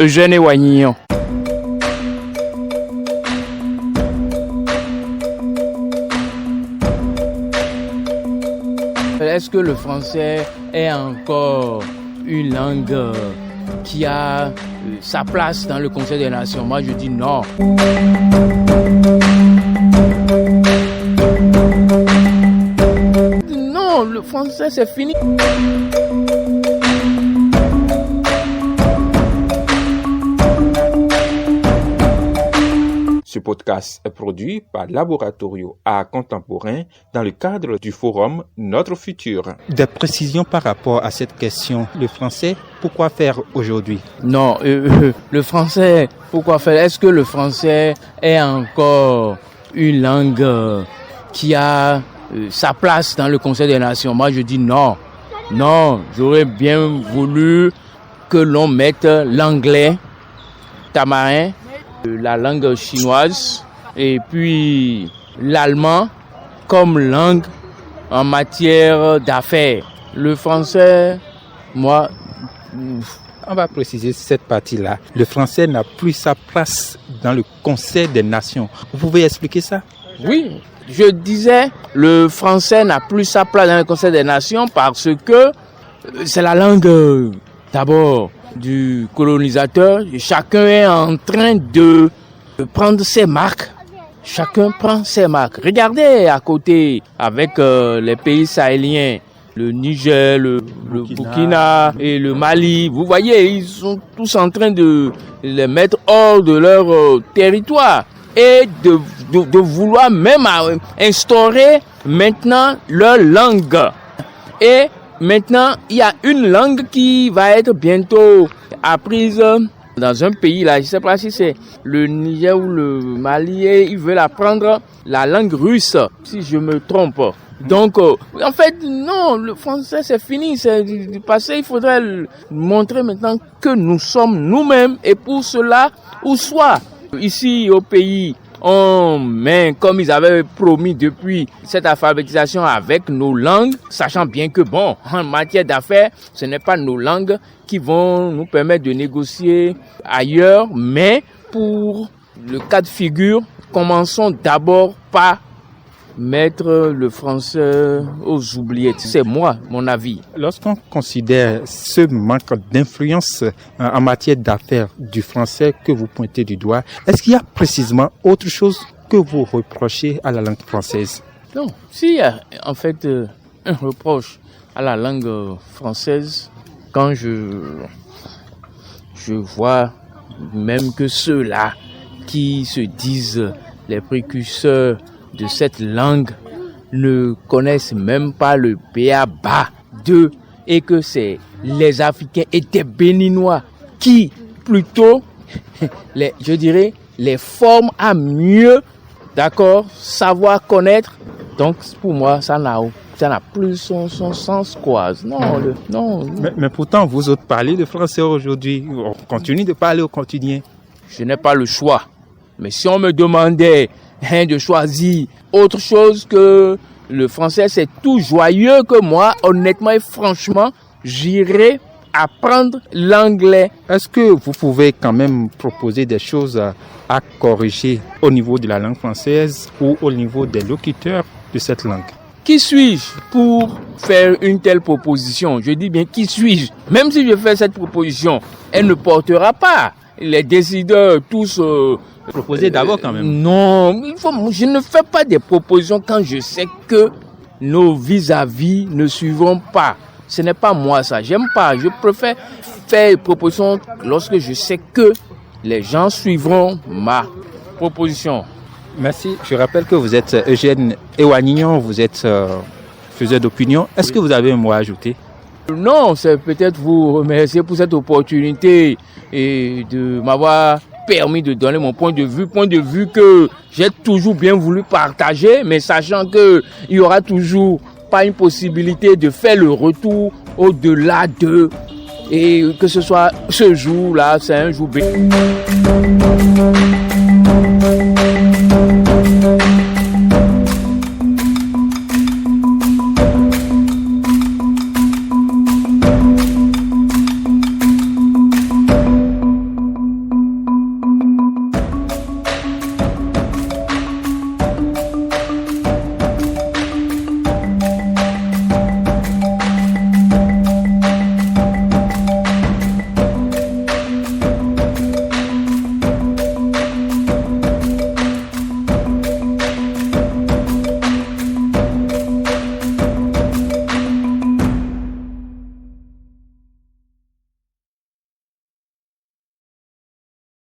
Eugène Ewanignon. Est-ce que le français est encore une langue qui a sa place dans le Conseil des Nations? Moi, je dis non. Non, le français, c'est fini. Ce podcast est produit par Laboratorio Art Contemporain dans le cadre du forum Notre Futur. Des précisions par rapport à cette question. Le français, pourquoi faire aujourd'hui? Non, le français, pourquoi faire? Est-ce que le français est encore une langue qui a sa place dans le Conseil des Nations? Moi, je dis non. Non, j'aurais bien voulu que l'on mette l'anglais tamarin, la langue chinoise et puis l'allemand comme langue en matière d'affaires. Le français, moi... On va préciser cette partie-là. Le français n'a plus sa place dans le Conseil des Nations. Vous pouvez expliquer ça? Oui, je disais, le français n'a plus sa place dans le Conseil des Nations parce que c'est la langue d'abord du colonisateur. Chacun est en train de prendre ses marques. Chacun prend ses marques. Regardez à côté avec les pays sahéliens, le Niger, le Burkina et le Mali. Vous voyez, ils sont tous en train de les mettre hors de leur territoire et de vouloir même instaurer maintenant leur langue. Et maintenant, il y a une langue qui va être bientôt apprise dans un pays, là, je ne sais pas si c'est le Niger ou le Mali, ils veulent apprendre la langue russe, si je me trompe. Donc, en fait, non, le français, c'est fini, c'est du passé. Il faudrait montrer maintenant que nous sommes nous-mêmes et pour cela, ou soit ici au pays, on met, comme ils avaient promis depuis cette alphabétisation avec nos langues, sachant bien que bon, en matière d'affaires, ce n'est pas nos langues qui vont nous permettre de négocier ailleurs, mais pour le cas de figure, commençons d'abord par mettre le français aux oubliettes. C'est moi, mon avis. Lorsqu'on considère ce manque d'influence en matière d'affaires du français que vous pointez du doigt, est-ce qu'il y a précisément autre chose que vous reprochez à la langue française? Non, s'il y a en fait un reproche à la langue française, quand je vois même que ceux-là qui se disent les précurseurs de cette langue ne connaissent même pas le b.a.-ba d'eux et que c'est les Africains et des Béninois qui plutôt, je dirais, les forment à mieux, d'accord, savoir connaître. Donc pour moi, ça n'a plus son sens, quoi. Non. Mais pourtant, vous autres parlez le français aujourd'hui. On continue de parler au quotidien. Je n'ai pas le choix. Mais si on me demandait de choisir autre chose que le français, c'est tout joyeux que moi, honnêtement et franchement, j'irai apprendre l'anglais. Est-ce que vous pouvez quand même proposer des choses à corriger au niveau de la langue française ou au niveau des locuteurs de cette langue? Qui suis-je pour faire une telle proposition? Je dis bien qui suis-je? Même si je fais cette proposition, elle ne portera pas. Les décideurs tous... Proposez d'abord quand même. Non, je ne fais pas des propositions quand je sais que nos vis-à-vis ne suivront pas. Ce n'est pas moi ça, j'aime pas. Je préfère faire des propositions lorsque je sais que les gens suivront ma proposition. Merci. Je rappelle que vous êtes Eugène Ewanignon, vous êtes faiseur d'opinion. Est-ce que vous avez un mot à ajouter? Non, c'est peut-être vous remercier pour cette opportunité et de m'avoir permis de donner mon point de vue que j'ai toujours bien voulu partager, mais sachant que il y aura toujours pas une possibilité de faire le retour au-delà de, et que ce soit ce jour-là, c'est un jour béni.